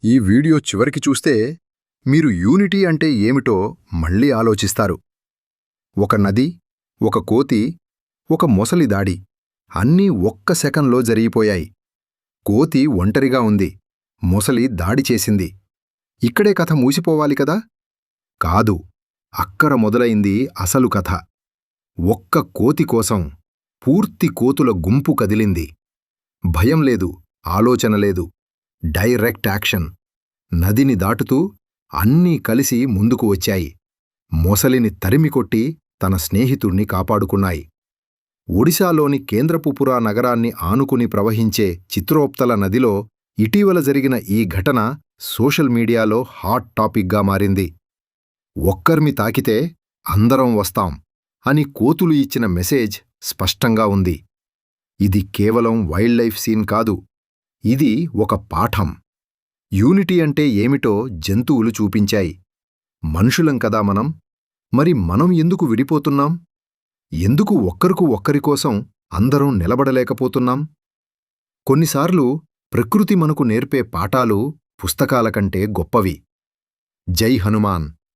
ఈ వీడియో చివరికి చూస్తే మీరు యూనిటీ అంటే ఏమిటో మళ్ళీ ఆలోచిస్తారు. ఒక నది, ఒక కోతి, ఒక మొసలి దాడి అన్నీ ఒక్క సెకన్లో జరిగిపోయాయి. కోతి ఒంటరిగా ఉంది, మొసలి దాడి చేసింది. ఇక్కడే కథ మూసిపోవాలి కదా? కాదు, అక్కడ మొదలైంది అసలు కథ. ఒక్క కోతి కోసం పూర్తి కోతుల గుంపు కదిలింది. భయం లేదు, ఆలోచన లేదు, డైరెక్ట్ యాక్షన్. నదిని దాటుతూ అన్నీ కలిసి ముందుకు వచ్చాయి. మొసలిని తరిమికొట్టి తన స్నేహితుణ్ణి కాపాడుకున్నాయి. ఒడిశాలోని కేంద్రపుపురా నగరాన్ని ఆనుకుని ప్రవహించే చిత్రోప్తల నదిలో ఇటీవల జరిగిన ఈ ఘటన సోషల్ మీడియాలో హాట్ టాపిక్గా మారింది. ఒక్కర్మి తాకితే అందరం వస్తాం అని కోతులు ఇచ్చిన మెసేజ్ స్పష్టంగా ఉంది. ఇది కేవలం వైల్డ్ లైఫ్ సీన్ కాదు, ఇది ఒక పాఠం. యూనిటీ అంటే ఏమిటో జంతువులు చూపించాయి. మనుషులం కదా మనం, మరి మనం ఎందుకు విడిపోతున్నాం? ఎందుకు ఒక్కరికోసం అందరం నిలబడలేకపోతున్నాం? కొన్నిసార్లు ప్రకృతి మనకు నేర్పే పాఠాలు పుస్తకాల కంటే గొప్పవి. జై హనుమాన్.